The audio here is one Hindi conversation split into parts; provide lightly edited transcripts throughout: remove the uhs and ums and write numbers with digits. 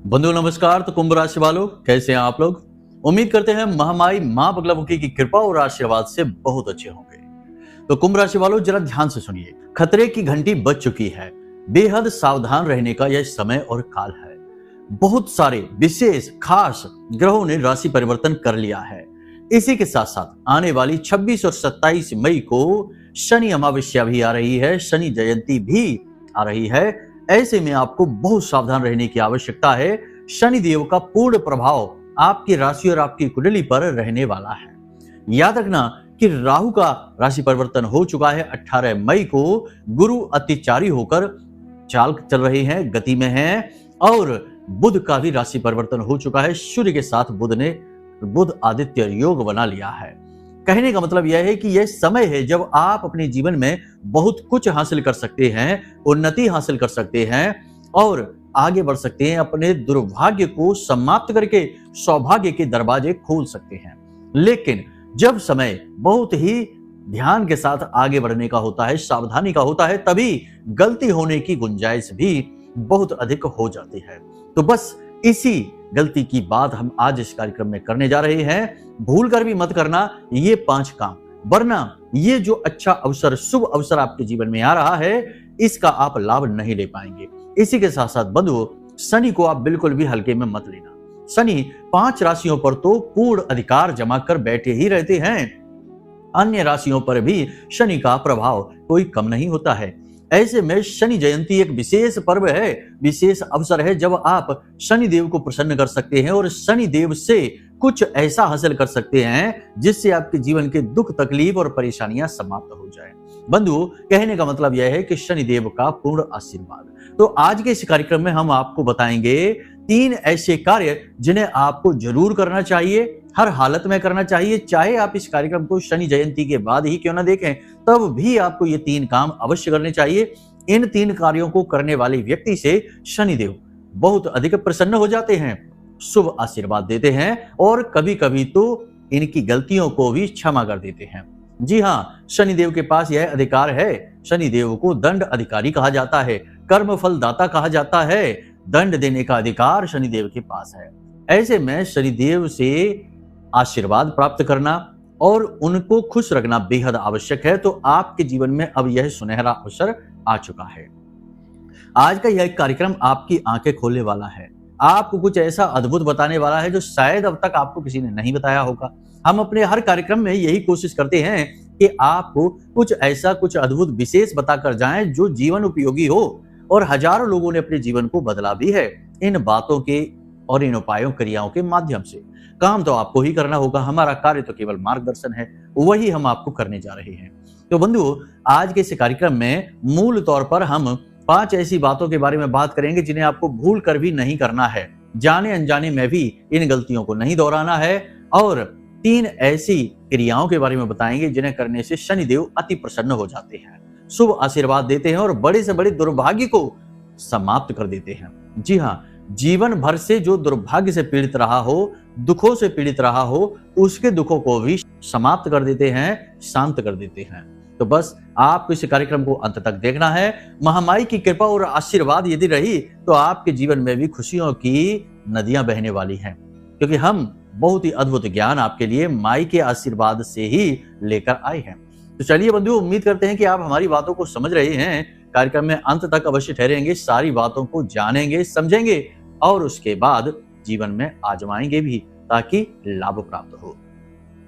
बंधु नमस्कार। तो कुंभ राशि वालों, कैसे हैं आप लोग? उम्मीद करते हैं महामाई मां बगलामुखी की कृपा और आशीर्वाद से बहुत अच्छे होंगे। तो कुंभ राशि वालों, जरा ध्यान से सुनिए। खतरे की घंटी बज चुकी है। बेहद सावधान रहने का यह समय और काल है। बहुत सारे विशेष खास ग्रहों ने राशि परिवर्तन कर लिया है। इसी के साथ साथ आने वाली 26 और 27 मई को शनि अमावस्या भी आ रही है, शनि जयंती भी आ रही है। ऐसे में आपको बहुत सावधान रहने की आवश्यकता है। शनि देव का पूर्ण प्रभाव आपकी राशि और आपकी कुंडली पर रहने वाला है। याद रखना कि राहु का राशि परिवर्तन हो चुका है। 18 मई को गुरु अतिचारी होकर चाल चल रहे हैं, गति में हैं, और बुध का भी राशि परिवर्तन हो चुका है। सूर्य के साथ बुध ने बुध आदित्य योग बना लिया है। कहने का मतलब यह है कि यह समय है जब आप अपने जीवन में बहुत कुछ हासिल कर सकते हैं, उन्नति हासिल कर सकते हैं और आगे बढ़ सकते हैं। अपने दुर्भाग्य को समाप्त करके सौभाग्य के दरवाजे खोल सकते हैं। लेकिन जब समय बहुत ही ध्यान के साथ आगे बढ़ने का होता है, सावधानी का होता है, तभी गलती होने की गुंजाइश भी बहुत अधिक हो जाती है। तो बस इसी गलती की बात हम आज इस कार्यक्रम में करने जा रहे हैं। भूल कर भी मत करना ये 5 काम, वरना ये जो अच्छा अवसर, शुभ अवसर आपके जीवन में आ रहा है, इसका आप लाभ नहीं ले पाएंगे। इसी के साथ साथ बंधुओं, शनि को आप बिल्कुल भी हल्के में मत लेना। शनि 5 राशियों पर तो पूर्ण अधिकार जमा कर बैठे ही रहते हैं। अन्य राशियों पर भी शनि का प्रभाव कोई कम नहीं होता है। ऐसे में शनि जयंती एक विशेष पर्व है, विशेष अवसर है जब आप शनि देव को प्रसन्न कर सकते हैं और शनि देव से कुछ ऐसा हासिल कर सकते हैं जिससे आपके जीवन के दुख, तकलीफ और परेशानियां समाप्त हो जाएं। बंधु, कहने का मतलब यह है कि शनि देव का पूर्ण आशीर्वाद। तो आज के इस कार्यक्रम में हम आपको बताएंगे 3 ऐसे कार्य जिन्हें आपको जरूर करना चाहिए, हर हालत में करना चाहिए। चाहे आप इस कार्यक्रम को शनि जयंती के बाद ही क्यों ना देखें, तब भी आपको ये 3 काम अवश्य करने चाहिए। इन 3 कार्यों को करने वाले व्यक्ति से शनिदेव बहुत अधिक प्रसन्न हो जाते हैं, शुभ आशीर्वाद देते हैं और कभी कभी तो इनकी गलतियों को भी क्षमा कर देते हैं। जी हाँ, शनिदेव के पास यह अधिकार है। शनिदेव को दंड अधिकारी कहा जाता है, कर्म फल दाता कहा जाता है। दंड देने का अधिकार शनिदेव के पास है। ऐसे में शनिदेव से आशीर्वाद प्राप्त करना और उनको खुश रखना बेहद आवश्यक है। तो आपके जीवन में अब यह सुनहरा अवसर आ चुका है। आज का यह कार्यक्रम आपकी आंखें खोलने वाला है, आपको कुछ ऐसा अद्भुत बताने वाला है जो शायद अब तक आपको किसी ने नहीं बताया होगा। हम अपने हर कार्यक्रम में यही कोशिश करते हैं कि आपको कुछ ऐसा, कुछ अद्भुत विशेष बताकर जाएं जो जीवन उपयोगी हो, और हजारों लोगों ने अपने जीवन को बदला भी है इन बातों के और इन उपायों, क्रियाओं के माध्यम से। काम तो आपको ही करना होगा, हमारा कार्य तो केवल मार्गदर्शन है, वही हम आपको करने जा रहे हैं। तो बंधुओं, आज के इस कार्यक्रम में मूल तौर पर हम 5 ऐसी बातों के बारे में बात करेंगे जिन्हें आपको भूल कर भी नहीं करना है, जाने अनजाने में भी इन गलतियों को नहीं दोहराना है, और 3 ऐसी क्रियाओं के बारे में बताएंगे जिन्हें करने से शनिदेव अति प्रसन्न हो जाते हैं, शुभ आशीर्वाद देते हैं और बड़े से बड़े दुर्भाग्य को समाप्त कर देते हैं। जी हाँ, जीवन भर से जो दुर्भाग्य से पीड़ित रहा हो, दुखों से पीड़ित रहा हो, उसके दुखों को भी समाप्त कर देते हैं, शांत कर देते हैं। तो बस आपको इस कार्यक्रम को अंत तक देखना है। महामाई की कृपा और आशीर्वाद यदि रही तो आपके जीवन में भी खुशियों की नदियां बहने वाली हैं, क्योंकि हम बहुत ही अद्भुत ज्ञान आपके लिए माई के आशीर्वाद से ही लेकर आए हैं। तो चलिए बंधु, उम्मीद करते हैं कि आप हमारी बातों को समझ रहे हैं। कार्यक्रम में अंत तक अवश्य ठहरेंगे, सारी बातों को जानेंगे, समझेंगे और उसके बाद जीवन में आजमाएंगे भी, ताकि लाभ प्राप्त हो।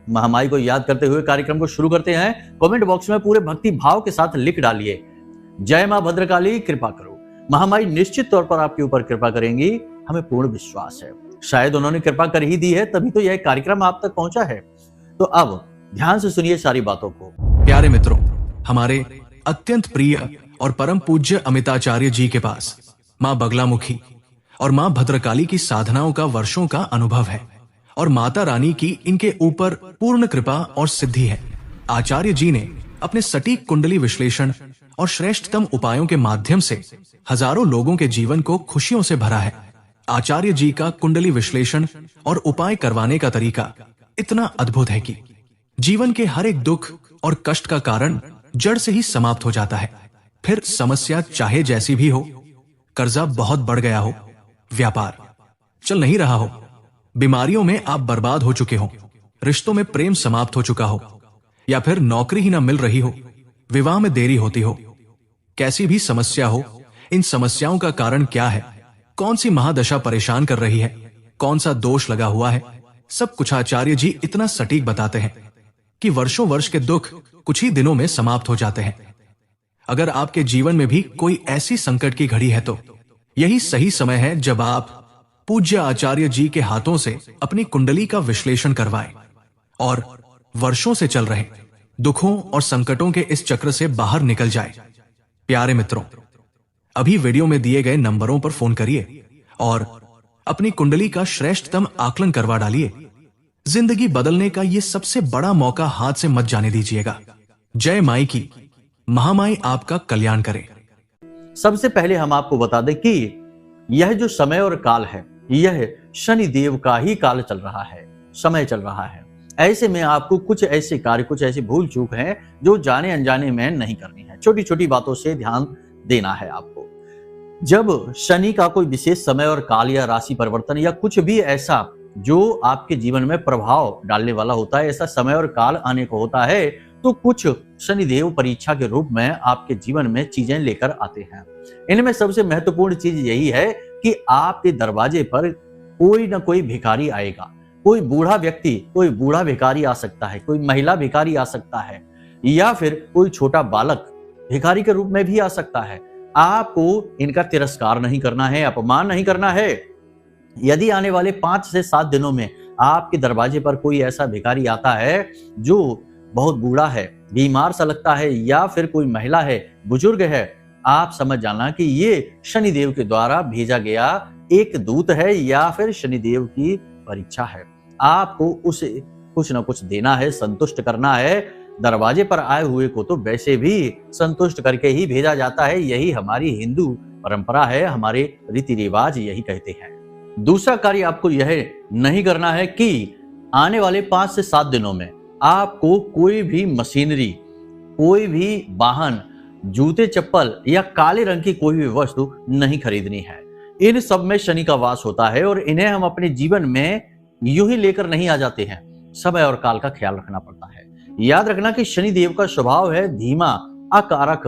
महामाई को याद करते हुए कार्यक्रम को शुरू करते हैं। कमेंट बॉक्स में पूरे भक्ति भाव के साथ लिख डालिए, जय मां भद्रकाली कृपा करो। महामाई निश्चित तौर पर आपके ऊपर कृपा करेंगी, हमें पूर्ण विश्वास है। शायद उन्होंने कृपा कर ही दी है, तभी तो यह कार्यक्रम आप तक पहुंचा है। तो अब ध्यान से सुनिए सारी बातों को। प्यारे मित्रों, हमारे अत्यंत प्रिय और परम पूज्य अमिताचार्य जी के पास मां बगलामुखी और मां भद्रकाली की साधनाओं का वर्षों का अनुभव है और माता रानी की इनके ऊपर पूर्ण कृपा और सिद्धि है। आचार्य जी ने अपने सटीक कुंडली विश्लेषण और श्रेष्ठतम उपायों के माध्यम से हजारों लोगों के जीवन को खुशियों से भरा है। आचार्य जी का कुंडली विश्लेषण और उपाय करवाने का तरीका इतना अद्भुत है कि जीवन के हर एक दुख और कष्ट का कारण जड़ से ही समाप्त हो जाता है। फिर समस्या चाहे जैसी भी हो, कर्जा बहुत बढ़ गया हो, व्यापार, चल नहीं रहा हो, बीमारियों में आप बर्बाद हो चुके हो, रिश्तों में प्रेम समाप्त हो चुका हो, या फिर नौकरी ही ना मिल रही हो, विवाह में देरी होती हो, कैसी भी समस्या हो, इन समस्याओं का कारण क्या है, कौन सी महादशा परेशान कर रही है, कौन सा दोष लगा हुआ है, सब कुछ आचार्य जी इतना सटीक बताते हैं कि वर्षों वर्ष के दुख कुछ ही दिनों में समाप्त हो जाते हैं। अगर आपके जीवन में भी कोई ऐसी संकट की घड़ी है तो यही सही समय है जब आप पूज्य आचार्य जी के हाथों से अपनी कुंडली का विश्लेषण करवाएं और वर्षों से चल रहे दुखों और संकटों के इस चक्र से बाहर निकल जाए। प्यारे मित्रों, अभी वीडियो में दिए गए नंबरों पर फोन करिए और अपनी कुंडली का श्रेष्ठतम आकलन करवा डालिए। जिंदगी बदलने का यह सबसे बड़ा मौका हाथ से मत जाने दीजिएगा। जय माई की, महामाई आपका कल्याण करे। सबसे पहले हम आपको बता दें कि यह जो समय और काल है, यह शनि देव का ही काल चल रहा है, समय चल रहा है। ऐसे में आपको कुछ ऐसे कार्य, कुछ ऐसी भूल चूक है जो जाने अनजाने में नहीं करनी है। छोटी छोटी बातों से ध्यान देना है आपको। जब शनि का कोई विशेष समय और काल या राशि परिवर्तन या कुछ भी ऐसा जो आपके जीवन में प्रभाव डालने वाला होता है, ऐसा समय और काल आने को होता है, तो कुछ शनिदेव परीक्षा के रूप में आपके जीवन में चीजें लेकर आते हैं। इनमें सबसे महत्वपूर्ण चीज यही है कि आपके दरवाजे पर कोई ना कोई भिखारी आएगा। कोई बूढ़ा व्यक्ति, कोई बूढ़ा भिखारी आ सकता है, कोई महिला भिखारी आ सकता है, या फिर कोई छोटा बालक भिखारी के रूप में भी आ सकता है। आपको इनका तिरस्कार नहीं करना है, अपमान नहीं करना है। यदि आने वाले 5 से 7 दिनों में आपके दरवाजे पर कोई ऐसा भिखारी आता है जो बहुत बूढ़ा है, बीमार सा लगता है, या फिर कोई महिला है, बुजुर्ग है, आप समझ जाना कि ये शनिदेव के द्वारा भेजा गया एक दूत है या फिर शनिदेव की परीक्षा है। आपको उसे कुछ ना कुछ देना है, संतुष्ट करना है। दरवाजे पर आए हुए को तो वैसे भी संतुष्ट करके ही भेजा जाता है। यही हमारी हिंदू परंपरा है, हमारे रीति रिवाज यही कहते हैं। दूसरा कार्य आपको यह नहीं करना है कि आने वाले 5 से 7 दिनों में आपको कोई भी मशीनरी, कोई भी वाहन, जूते चप्पल या काले रंग की कोई भी वस्तु नहीं खरीदनी है। इन सब में शनि का वास होता है और इन्हें हम अपने जीवन में यूं ही लेकर नहीं आ जाते हैं। समय और काल का ख्याल रखना पड़ता है। याद रखना कि शनिदेव का स्वभाव है धीमा, अकारक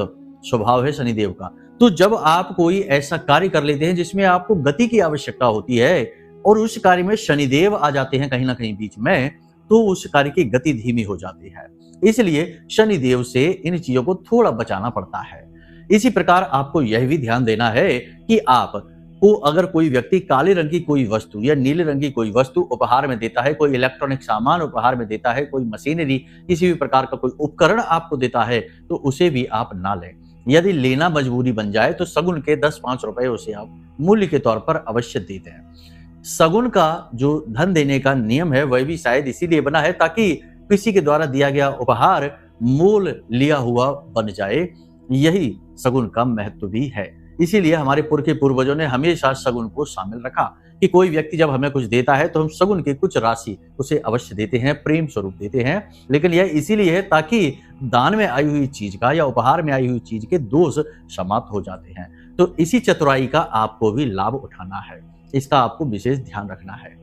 स्वभाव है शनिदेव का। तो जब आप कोई ऐसा कार्य कर लेते हैं जिसमें आपको गति की आवश्यकता होती है और उस कार्य में शनिदेव आ जाते हैं कहीं ना कहीं बीच में, तो उस कार्य की गति धीमी हो जाती है। इसलिए शनिदेव से इन चीजों को थोड़ा बचाना पड़ता है। इसी प्रकार आपको यह भी ध्यान देना है कि आपको अगर कोई व्यक्ति काले रंग की कोई वस्तु या नीले रंग की कोई वस्तु उपहार में देता है, कोई इलेक्ट्रॉनिक सामान उपहार में देता है, कोई मशीनरी, किसी भी प्रकार का कोई उपकरण आपको देता है, तो उसे भी आप ना लें। यदि लेना मजबूरी बन जाए तो सगुन के 10-5 रुपए उसे आप मूल्य के तौर पर अवश्य दे दें। सगुन का जो धन देने का नियम है वह भी शायद इसीलिए बना है ताकि किसी के द्वारा दिया गया उपहार मोल लिया हुआ बन जाए। यही सगुन का महत्व भी है। इसीलिए हमारे पूर्वजों ने हमेशा सगुन को शामिल रखा कि कोई व्यक्ति जब हमें कुछ देता है तो हम सगुन की कुछ राशि उसे अवश्य देते हैं, प्रेम स्वरूप देते हैं। लेकिन यह इसीलिए है ताकि दान में आई हुई चीज का या उपहार में आई हुई चीज के दोष समाप्त हो जाते हैं। तो इसी चतुराई का आपको भी लाभ उठाना है, इसका आपको विशेष ध्यान रखना है।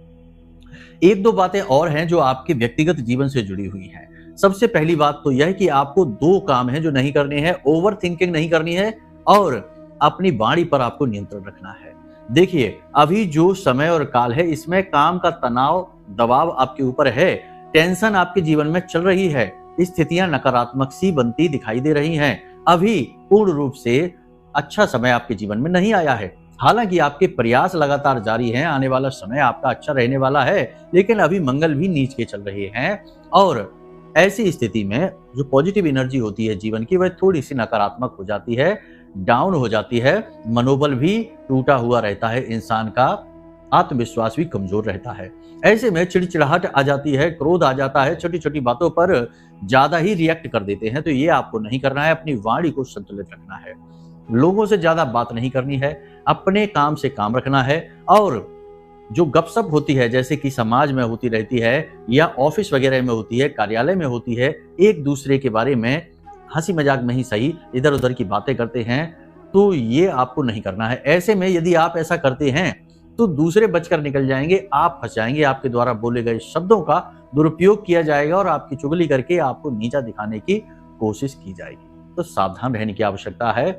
1-2 बातें और हैं जो आपके व्यक्तिगत जीवन से जुड़ी हुई हैं। सबसे पहली बात तो यह है कि आपको 2 काम हैं जो नहीं करने हैं। ओवर थिंकिंग नहीं करनी है और अपनी वाणी पर आपको नियंत्रण रखना है। देखिए, अभी जो समय और काल है इसमें काम का तनाव, दबाव आपके ऊपर है, टेंशन आपके जीवन में चल रही है, स्थितियां नकारात्मक सी बनती दिखाई दे रही हैं। अभी पूर्ण रूप से अच्छा समय आपके जीवन में नहीं आया है। हालांकि आपके प्रयास लगातार जारी हैं, आने वाला समय आपका अच्छा रहने वाला है, लेकिन अभी मंगल भी नीच के चल रहे हैं और ऐसी स्थिति में जो पॉजिटिव एनर्जी होती है जीवन की वह थोड़ी सी नकारात्मक हो जाती है, डाउन हो जाती है, मनोबल भी टूटा हुआ रहता है, इंसान का आत्मविश्वास भी कमजोर रहता है। ऐसे में चिड़चिड़ाहट आ जाती है, क्रोध आ जाता है, छोटी छोटी बातों पर ज्यादा ही रिएक्ट कर देते हैं। तो ये आपको नहीं करना है। अपनी वाणी को संतुलित रखना है, लोगों से ज्यादा बात नहीं करनी है, अपने काम से काम रखना है। और जो गपशप होती है जैसे कि समाज में होती रहती है या ऑफिस वगैरह में होती है, कार्यालय में होती है, एक दूसरे के बारे में हंसी मजाक में ही सही इधर उधर की बातें करते हैं, तो ये आपको नहीं करना है। ऐसे में यदि आप ऐसा करते हैं तो दूसरे बचकर निकल जाएंगे, आप फंस जाएंगे। आपके द्वारा बोले गए शब्दों का दुरुपयोग किया जाएगा और आपकी चुगली करके आपको नीचा दिखाने की कोशिश की जाएगी। तो सावधान रहने की आवश्यकता है।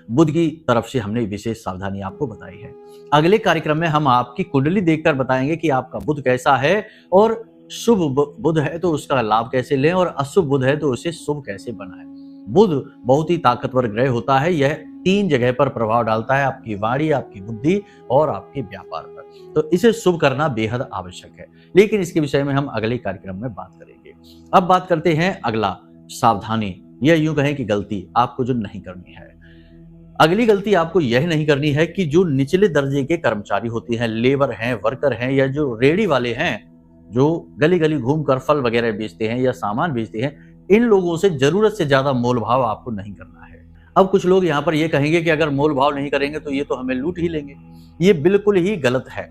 बुध की तरफ से हमने विशेष सावधानी आपको बताई है। अगले कार्यक्रम में हम आपकी कुंडली देखकर बताएंगे कि आपका बुध कैसा है और शुभ बुध है तो उसका लाभ कैसे लें और अशुभ बुध है तो उसे शुभ कैसे बनाएं। बुध बहुत ही ताकतवर ग्रह होता है। यह 3 जगह पर प्रभाव डालता है, आपकी वाणी, आपकी बुद्धि और आपके व्यापार पर। तो इसे शुभ करना बेहद आवश्यक है, लेकिन इसके विषय में हम अगले कार्यक्रम में बात करेंगे। अब बात करते हैं अगला सावधानी, या यूं कहें कि गलती आपको जो नहीं करनी है। अगली गलती आपको यह नहीं करनी है कि जो निचले दर्जे के कर्मचारी होते हैं, लेबर हैं, वर्कर हैं, या जो रेडी वाले हैं, जो गली गली घूमकर फल वगैरह बेचते हैं या सामान बेचते हैं, इन लोगों से जरूरत से ज्यादा मोल भाव आपको नहीं करना है। अब कुछ लोग यहाँ पर ये कहेंगे कि अगर मोल भाव नहीं करेंगे तो ये तो हमें लूट ही लेंगे। ये बिल्कुल ही गलत है,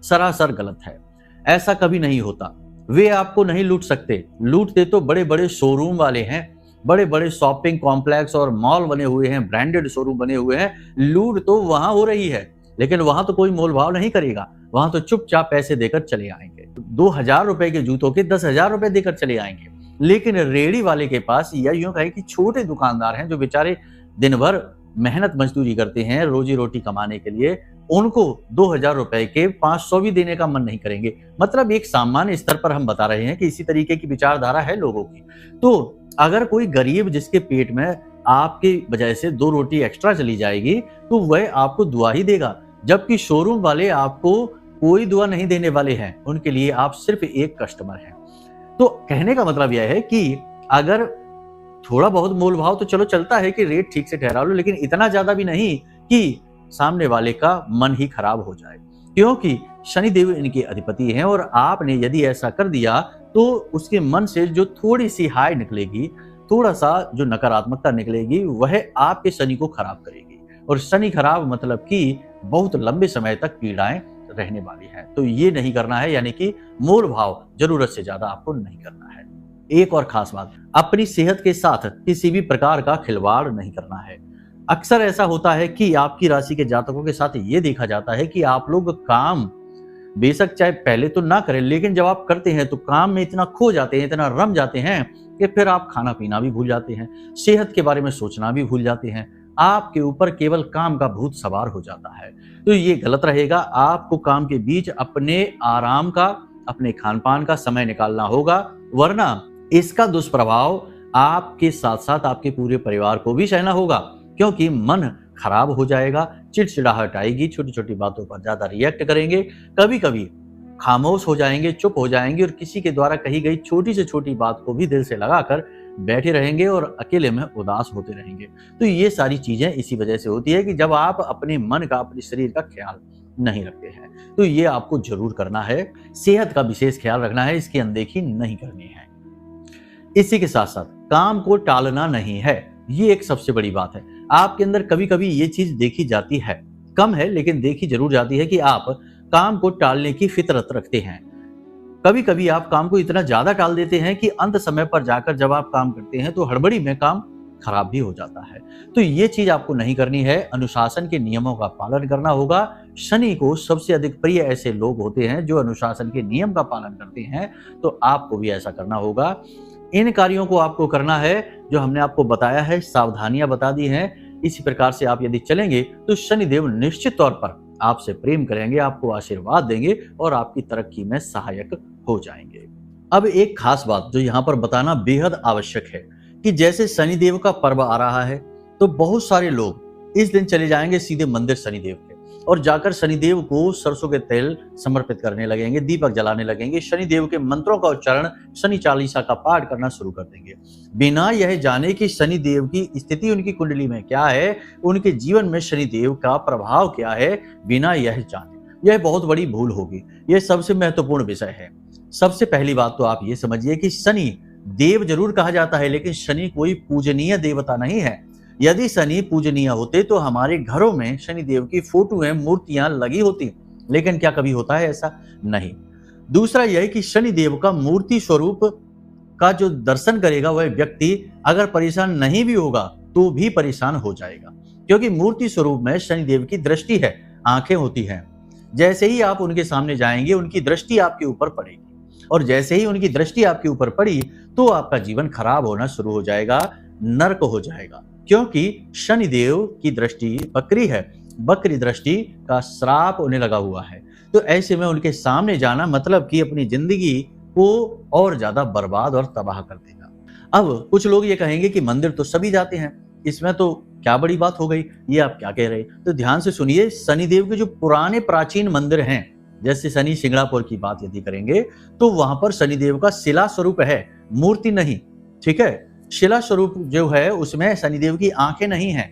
सरासर गलत है। ऐसा कभी नहीं होता। वे आपको नहीं लूट सकते। लूटते तो बड़े बड़े शोरूम वाले हैं, बड़े बड़े शॉपिंग कॉम्प्लेक्स और मॉल बने हुए हैं, ब्रांडेड शोरूम बने हुए हैं। लूट तो वहां हो रही है, लेकिन वहां तो कोई मोल भाव नहीं करेगा। वहां तो चुपचाप पैसे देकर चले आएंगे। 2000 रुपए के जूतों के 10,000 रुपए देकर चले आएंगे। लेकिन रेडी वाले के पास, या यूं कहें कि छोटे दुकानदार हैं जो बेचारे दिन भर मेहनत मजदूरी करते हैं रोजी रोटी कमाने के लिए, उनको 2000 रुपए के 500 भी देने का मन नहीं करेंगे। मतलब एक सामान्य स्तर पर हम बता रहे हैं कि इसी तरीके की विचारधारा है लोगों की। तो अगर कोई गरीब जिसके पेट में आपकी वजह से 2 रोटी एक्स्ट्रा चली जाएगी तो वह आपको दुआ ही देगा, जबकि शोरूम वाले आपको कोई दुआ नहीं देने वाले हैं। उनके लिए आप सिर्फ एक कस्टमर हैं। तो कहने का मतलब यह है कि अगर थोड़ा बहुत मोल भाव तो चलो चलता है कि रेट ठीक से ठहरा लो, लेकिन इतना ज्यादा भी नहीं कि सामने वाले का मन ही खराब हो जाए, क्योंकि शनिदेव इनके अधिपति हैं और आपने यदि ऐसा कर दिया तो उसके मन से जो थोड़ी सी हाई निकलेगी, थोड़ा सा जो नकारात्मकता निकलेगी, वह आपके शनि को खराब करेगी। और शनि खराब मतलब कि बहुत लंबे समय तक पीड़ाएं रहने वाली है। तो ये नहीं करना है, यानी कि मोल भाव जरूरत से ज्यादा आपको नहीं करना है। एक और खास बात, अपनी सेहत के साथ किसी भी प्रकार का खिलवाड़ नहीं करना है। अक्सर ऐसा होता है कि आपकी राशि के जातकों के साथ ये देखा जाता है कि आप लोग काम बेशक चाहे पहले तो ना करें, लेकिन जब आप करते हैं तो काम में इतना खो जाते हैं, इतना रम जाते हैं कि फिर आप खाना पीना भी भूल जाते हैं, सेहत के बारे में सोचना भी भूल जाते हैं। आपके ऊपर केवल काम का भूत सवार हो जाता है। तो ये गलत रहेगा। आपको काम के बीच अपने आराम का, अपने खान पान का समय निकालना होगा, वरना इसका दुष्प्रभाव आपके साथ साथ आपके पूरे परिवार को भी सहना होगा, क्योंकि मन खराब हो जाएगा, चिड़चिड़ाहट आएगी, छोटी छोटी बातों पर ज्यादा रिएक्ट करेंगे, कभी कभी खामोश हो जाएंगे, चुप हो जाएंगे और किसी के द्वारा कही गई छोटी से छोटी बात को भी दिल से लगाकर बैठे रहेंगे और अकेले में उदास होते रहेंगे। तो ये सारी चीजें इसी वजह से होती है कि जब आप अपने मन का, अपने शरीर का ख्याल नहीं रखते हैं। तो ये आपको जरूर करना है। सेहत का विशेष ख्याल रखना है, इसकी अनदेखी नहीं करनी है। इसी के साथ साथ काम को टालना नहीं है, ये एक सबसे बड़ी बात है। आपके अंदर कभी कभी ये चीज देखी जाती है, कम है लेकिन देखी जरूर जाती है कि आप काम को टालने की फितरत रखते हैं। कभी कभी आप काम को इतना ज्यादा टाल देते हैं कि अंत समय पर जाकर जब आप काम करते हैं तो हड़बड़ी में काम खराब भी हो जाता है। तो ये चीज आपको नहीं करनी है। अनुशासन के नियमों का पालन करना होगा। शनि को सबसे अधिक प्रिय ऐसे लोग होते हैं जो अनुशासन के नियम का पालन करते हैं, तो आपको भी ऐसा करना होगा। इन कार्यों को आपको करना है जो हमने आपको बताया है, सावधानियां बता दी हैं। इसी प्रकार से आप यदि चलेंगे तो शनिदेव निश्चित तौर पर आपसे प्रेम करेंगे, आपको आशीर्वाद देंगे और आपकी तरक्की में सहायक हो जाएंगे। अब एक खास बात जो यहाँ पर बताना बेहद आवश्यक है कि जैसे शनिदेव का पर्व आ रहा है तो बहुत सारे लोग इस दिन चले जाएंगे सीधे मंदिर शनिदेव के और जाकर शनिदेव को सरसों के तेल समर्पित करने लगेंगे, दीपक जलाने लगेंगे, शनिदेव के मंत्रों का उच्चारण, शनि चालीसा का पाठ करना शुरू कर देंगे, बिना यह जाने कि शनिदेव की स्थिति उनकी कुंडली में क्या है, उनके जीवन में शनिदेव का प्रभाव क्या है, बिना यह जाने। यह बहुत बड़ी भूल होगी। यह सबसे महत्वपूर्ण विषय है। सबसे पहली बात तो आप ये समझिए कि शनि देव जरूर कहा जाता है, लेकिन शनि कोई पूजनीय देवता नहीं है। यदि शनि पूजनीय होते तो हमारे घरों में शनिदेव की फोटो है, मूर्तियां लगी होती, लेकिन क्या कभी होता है ऐसा? नहीं। दूसरा यह कि शनिदेव का मूर्ति स्वरूप का जो दर्शन करेगा वह व्यक्ति अगर परेशान नहीं भी होगा तो भी परेशान हो जाएगा, क्योंकि मूर्ति स्वरूप में शनिदेव की दृष्टि है, आंखें होती हैं। जैसे ही आप उनके सामने जाएंगे उनकी दृष्टि आपके ऊपर पड़ेगी, और जैसे ही उनकी दृष्टि आपके ऊपर पड़ी तो आपका जीवन खराब होना शुरू हो जाएगा, नर्क हो जाएगा, क्योंकि शनिदेव की दृष्टि बकरी है, बकरी दृष्टि का श्राप उन्हें लगा हुआ है। तो ऐसे में उनके सामने जाना मतलब कि अपनी जिंदगी को और ज्यादा बर्बाद और तबाह कर देगा। अब कुछ लोग ये कहेंगे कि मंदिर तो सभी जाते हैं, इसमें तो क्या बड़ी बात हो गई, ये आप क्या कह रहे हैं? तो ध्यान से सुनिए, शनिदेव के जो पुराने प्राचीन मंदिर हैं, जैसे शनि सिंगड़ापुर की बात यदि करेंगे तो वहां पर शनिदेव का शिला स्वरूप है, मूर्ति नहीं, ठीक है। शिला स्वरूप जो है उसमें शनिदेव की आंखें नहीं हैं,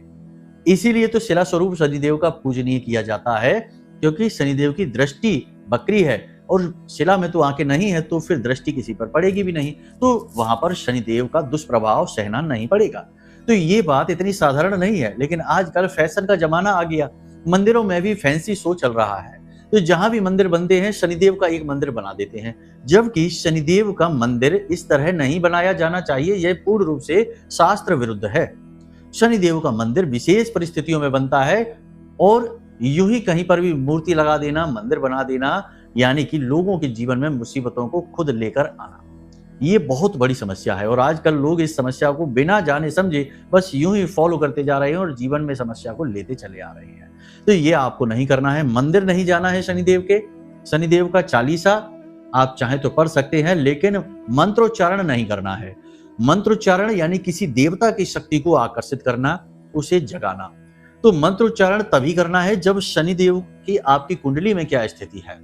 इसीलिए तो शिला स्वरूप शनिदेव का पूजनीय किया जाता है, क्योंकि शनिदेव की दृष्टि बकरी है और शिला में तो आंखें नहीं है, तो फिर दृष्टि किसी पर पड़ेगी भी नहीं, तो वहां पर शनिदेव का दुष्प्रभाव सहना नहीं पड़ेगा। तो ये बात इतनी साधारण नहीं है, लेकिन आजकल फैशन का जमाना आ गया, मंदिरों में भी फैंसी शो चल रहा है, तो जहां भी मंदिर बनते हैं शनिदेव का एक मंदिर बना देते हैं, जबकि शनिदेव का मंदिर इस तरह नहीं बनाया जाना चाहिए, यह पूर्ण रूप से शास्त्र विरुद्ध है। शनिदेव का मंदिर विशेष परिस्थितियों में बनता है, और यूं ही कहीं पर भी मूर्ति लगा देना, मंदिर बना देना, यानी कि लोगों के जीवन में मुसीबतों को खुद लेकर आना, ये बहुत बड़ी समस्या है। और आजकल लोग इस समस्या को बिना जाने समझे बस यूं ही फॉलो करते जा रहे हैं और जीवन में समस्या को लेते चले आ रहे हैं। तो ये आपको नहीं करना है, मंदिर नहीं जाना है शनिदेव के। शनिदेव का चालीसा आप चाहे तो पढ़ सकते हैं, लेकिन मंत्रोच्चारण नहीं करना है। मंत्रोच्चारण यानी किसी देवता की शक्ति को आकर्षित करना, उसे जगाना। तो मंत्रोच्चारण तभी करना है जब शनिदेव की आपकी कुंडली में क्या स्थिति है।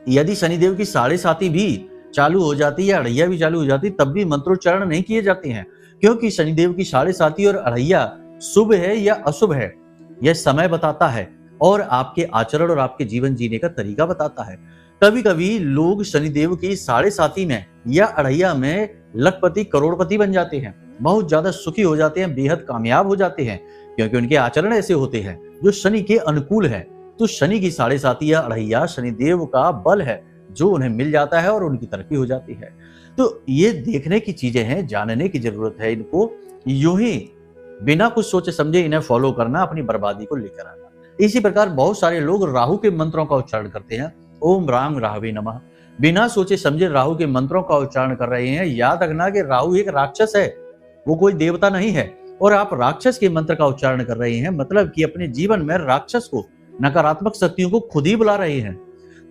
यदि शनिदेव की 7.5 भी चालू हो जाती या अढ़ैया भी चालू हो जाती, तब भी मंत्रोच्चारण नहीं किए जाते हैं, क्योंकि शनिदेव की 7.5 और अढ़ैया शुभ है या अशुभ है, यह समय बताता है और आपके आचरण और आपके जीवन जीने का तरीका बताता है। कभी कभी लोग शनिदेव की 7.5 में या अढ़ैया में लखपति करोड़पति बन जाते हैं, बहुत ज्यादा सुखी हो जाते हैं, बेहद कामयाब हो जाते हैं, क्योंकि उनके आचरण ऐसे होते हैं जो शनि के अनुकूल है। तो शनि की 7.5 या अढ़ैया शनिदेव का बल है जो उन्हें मिल जाता है और उनकी तरक्की हो जाती है। तो ये देखने की चीजें हैं, जानने की जरूरत है, इनको यूं ही बिना कुछ सोचे समझे इन्हें फॉलो करना अपनी बर्बादी को लेकर आना। इसी प्रकार बहुत सारे लोग राहु के मंत्रों का उच्चारण करते हैं, ओम राम राहवे नमः, बिना सोचे समझे राहु के मंत्रों का उच्चारण कर रहे हैं। याद रखना कि राहु एक राक्षस है, वो कोई देवता नहीं है, और आप राक्षस के मंत्र का उच्चारण कर रहे हैं, मतलब कि अपने जीवन में राक्षस को, नकारात्मक शक्तियों को खुद ही बुला रहे हैं।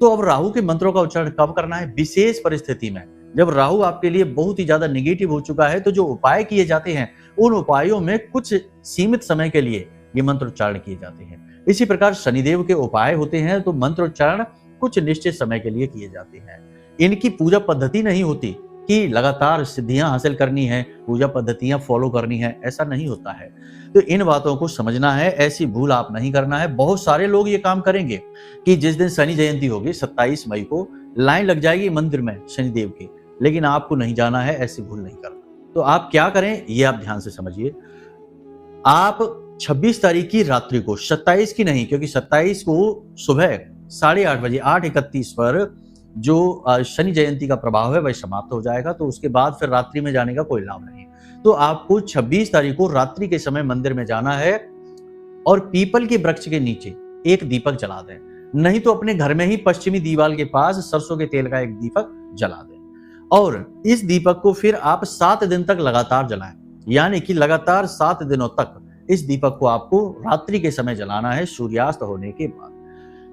तो अब राहु के मंत्रों का उच्चारण कब करना है? विशेष परिस्थिति में, जब राहु आपके लिए बहुत ही ज्यादा नेगेटिव हो चुका है, तो जो उपाय किए जाते हैं उन उपायों में कुछ सीमित समय के लिए ये मंत्रोच्चारण किए जाते हैं। इसी प्रकार शनिदेव के उपाय होते हैं, तो मंत्रोच्चारण कुछ निश्चित समय के लिए किए जाते हैं। इनकी पूजा पद्धति नहीं होती कि लगातार सिद्धियां हासिल करनी है, पूजा पद्धतियां फॉलो करनी है, ऐसा नहीं होता है। तो इन बातों को समझना है, ऐसी भूल आप नहीं करना है। बहुत सारे लोग ये काम करेंगे कि जिस दिन शनि जयंती होगी 27 मई को लाइन लग जाएगी मंदिर में शनिदेव की, लेकिन आपको नहीं जाना है, ऐसी भूल नहीं करना। तो आप क्या करें ये आप ध्यान से समझिए। आप 26 तारीख की रात्रि को, 27 की नहीं, क्योंकि 27 को सुबह 8:30 बजे 8:31 पर जो शनि जयंती का प्रभाव है वह समाप्त हो जाएगा, तो उसके बाद फिर रात्रि में जाने का कोई लाभ नहीं। तो आपको 26 तारीख को रात्रि के समय मंदिर में जाना है और पीपल के वृक्ष के नीचे एक दीपक जला दें, नहीं तो अपने घर में ही पश्चिमी दीवार के पास सरसों के तेल का एक दीपक जला दें, और इस दीपक को फिर आप 7 दिन तक लगातार जलाएं, यानी कि लगातार 7 दिनों तक इस दीपक को आपको रात्रि के समय जलाना है, सूर्यास्त होने के बाद।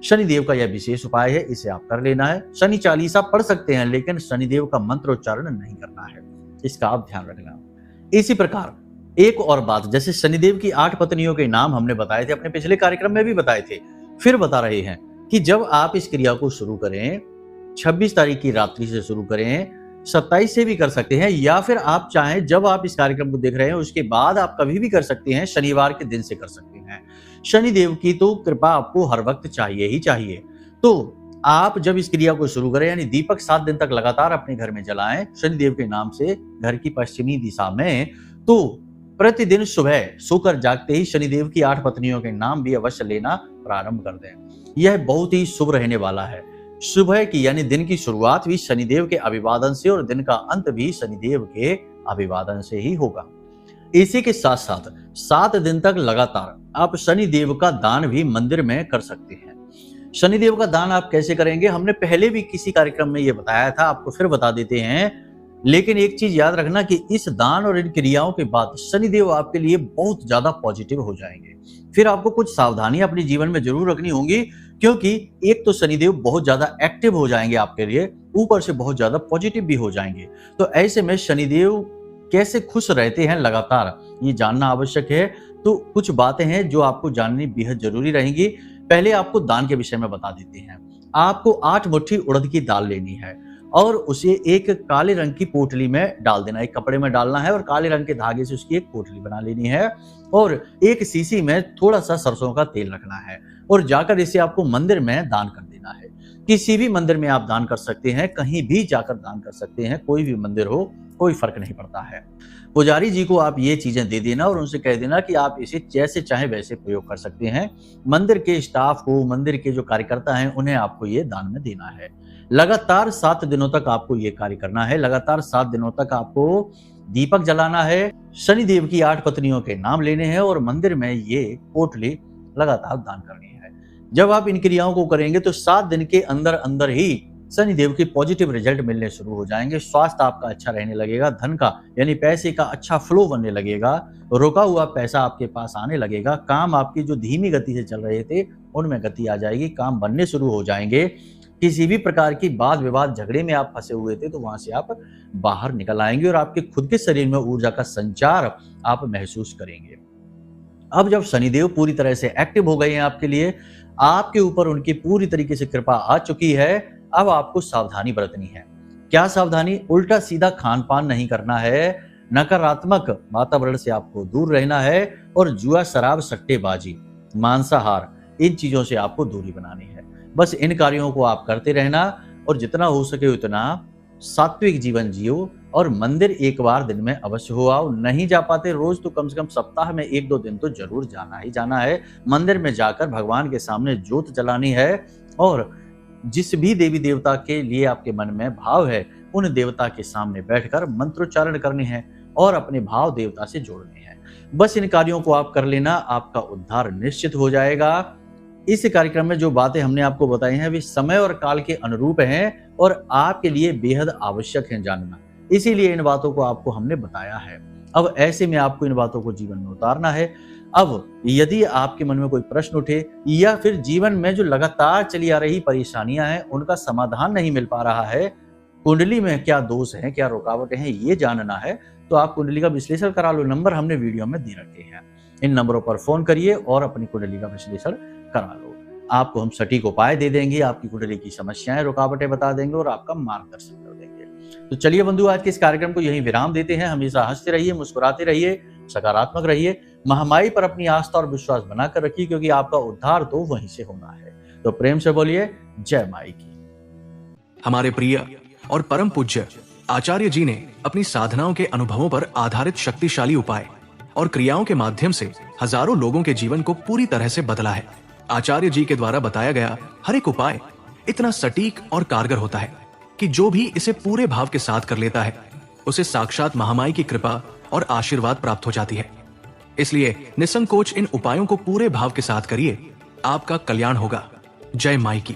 शनिदेव का यह विशेष उपाय है, इसे आप कर लेना है। शनि चालीसा पढ़ सकते हैं, लेकिन शनिदेव का मंत्रोच्चारण नहीं करना है, इसका आप ध्यान रखना। इसी प्रकार एक और बात, जैसे शनिदेव की 8 पत्नियों के नाम हमने बताए थे, अपने पिछले कार्यक्रम में भी बताए थे, फिर बता रहे हैं कि जब आप इस क्रिया को शुरू करें, 26 तारीख की रात्रि से शुरू करें, 27 से भी कर सकते हैं, या फिर आप चाहें जब आप इस कार्यक्रम को देख रहे हैं उसके बाद आप कभी भी कर सकते हैं, शनिवार के दिन से कर सकते हैं। शनिदेव की तो कृपा आपको हर वक्त चाहिए ही चाहिए। तो आप जब इस क्रिया को शुरू करें, यानी दीपक 7 दिन तक लगातार अपने घर में जलाएं शनिदेव के नाम से, घर की पश्चिमी दिशा में, तो प्रतिदिन सुबह सोकर जागते ही शनिदेव की 8 पत्नियों के नाम भी अवश्य लेना प्रारंभ कर दें। यह बहुत ही शुभ रहने वाला है। सुबह की यानी दिन की शुरुआत भी शनिदेव के अभिवादन से और दिन का अंत भी शनिदेव के अभिवादन से ही होगा। इसी के साथ साथ 7 दिन तक लगातार आप शनिदेव का दान भी मंदिर में कर सकते हैं। शनिदेव का दान आप कैसे करेंगे, हमने पहले भी किसी कार्यक्रम में ये बताया था, आपको फिर बता देते हैं। लेकिन एक चीज याद रखना कि इस दान और इन क्रियाओं के बाद शनिदेव आपके लिए बहुत ज्यादा पॉजिटिव हो जाएंगे। फिर आपको कुछ सावधानी अपने जीवन में जरूर रखनी होंगी, क्योंकि एक तो शनिदेव बहुत ज्यादा एक्टिव हो जाएंगे आपके लिए, ऊपर से बहुत ज्यादा पॉजिटिव भी हो जाएंगे। तो ऐसे में शनिदेव कैसे खुश रहते हैं लगातार, ये जानना आवश्यक है। तो कुछ बातें हैं जो आपको जाननी बेहद जरूरी रहेंगी। पहले आपको दान के विषय में बता देते हैं। आपको 8 मुट्ठी उड़द की दाल लेनी है और उसे एक काले रंग की पोटली में डाल देना, एक कपड़े में डालना है और काले रंग के धागे से उसकी एक पोटली बना लेनी है और एक सीसी में थोड़ा सा सरसों का तेल रखना है और जाकर इसे आपको मंदिर में दान कर देना है। किसी भी मंदिर में आप दान कर सकते हैं, कहीं भी जाकर दान कर सकते हैं, कोई भी मंदिर हो, कोई फर्क नहीं पड़ता है। पुजारी जी को आप ये चीजें दे देना और उनसे कह देना कि आप इसे जैसे चाहे वैसे प्रयोग कर सकते हैं। मंदिर के स्टाफ को, मंदिर के जो कार्यकर्ता हैं, उन्हें आपको ये दान में देना है। लगातार 7 दिनों तक आपको ये कार्य करना है। लगातार 7 दिनों तक आपको दीपक जलाना है, शनिदेव की 8 पत्नियों के नाम लेने हैं और मंदिर में ये पोटली लगातार दान करनी है। जब आप इन क्रियाओं को करेंगे तो 7 दिन के अंदर अंदर ही शनिदेव के पॉजिटिव रिजल्ट मिलने शुरू हो जाएंगे। स्वास्थ्य आपका अच्छा रहने लगेगा, धन का यानी पैसे का अच्छा फ्लो बनने लगेगा, रुका हुआ पैसा आपके पास आने लगेगा, काम आपकी जो धीमी गति से चल रहे थे उनमें गति आ जाएगी, काम बनने शुरू हो जाएंगे। किसी भी प्रकार की वाद विवाद झगड़े में आप फंसे हुए थे तो वहां से आप बाहर निकल आएंगे और आपके खुद के शरीर में ऊर्जा का संचार आप महसूस करेंगे। अब जब शनिदेव पूरी तरह से एक्टिव हो गए हैं आपके लिए, आपके ऊपर उनकी पूरी तरीके से कृपा आ चुकी है, अब आपको सावधानी बरतनी है। क्या सावधानी? उल्टा सीधा खान पान नहीं करना है, नकारात्मक वातावरण से आपको दूर रहना है और जुआ, शराब, सट्टेबाजी, मांसाहार, इन चीजों से आपको दूरी बनानी है। बस इन कार्यों को आप करते रहना और जितना हो सके उतना सात्विक जीवन जियो और मंदिर एक बार दिन में अवश्य हो आओ। नहीं जा पाते रोज तो कम से कम सप्ताह में 1-2 दिन तो जरूर जाना ही जाना है। मंदिर में जाकर भगवान के सामने ज्योत जलानी है और जिस भी देवी देवता के लिए आपके मन में भाव है उन देवता के सामने बैठकर मंत्रोच्चारण करने हैं और अपने भाव देवता से जोड़ने हैं। बस इन कार्यों को आप कर लेना, आपका उद्धार निश्चित हो जाएगा। इस कार्यक्रम में जो बातें हमने आपको बताई हैं वे समय और काल के अनुरूप हैं और आपके लिए बेहद आवश्यक है जानना, इसीलिए इन बातों को आपको हमने बताया है। अब ऐसे में आपको इन बातों को जीवन में उतारना है। अब यदि आपके मन में कोई प्रश्न उठे या फिर जीवन में जो लगातार चली आ रही परेशानियां हैं उनका समाधान नहीं मिल पा रहा है, कुंडली में क्या दोष है, क्या रुकावटें हैं, ये जानना है तो आप कुंडली का विश्लेषण करा लो। नंबर हमने वीडियो में दे रखे हैं, इन नंबरों पर फोन करिए और अपनी कुंडली का विश्लेषण करा लो। आपको हम सटीक उपाय दे देंगे, आपकी कुंडली की समस्याएं, रुकावटें बता देंगे और आपका मार्गदर्शन कर देंगे। तो चलिए बंधु, आज के इस कार्यक्रम को यहीं विराम देते हैं। हमेशा हंसते रहिए, मुस्कुराते रहिए, सकारात्मक रहिए, महामाई पर अपनी आस्था और विश्वास बनाकर रखिए, क्योंकि आपका उद्धार तो वहीं से होना है। तो प्रेम से बोलिए जय माई की। हमारे प्रिय और परम पूज्य आचार्य जी ने अपनी साधनाओं के अनुभवों पर आधारित शक्तिशाली उपाय और क्रियाओं के माध्यम से हजारों लोगों के जीवन को पूरी तरह से बदला है। आचार्य जी के द्वारा बताया गया हर एक उपाय इतना सटीक और कारगर होता है कि जो भी इसे पूरे भाव के साथ कर लेता है उसे साक्षात महामाई की कृपा और आशीर्वाद प्राप्त हो जाती है। इसलिए निसंकोच इन उपायों को पूरे भाव के साथ करिए, आपका कल्याण होगा। जय माई की।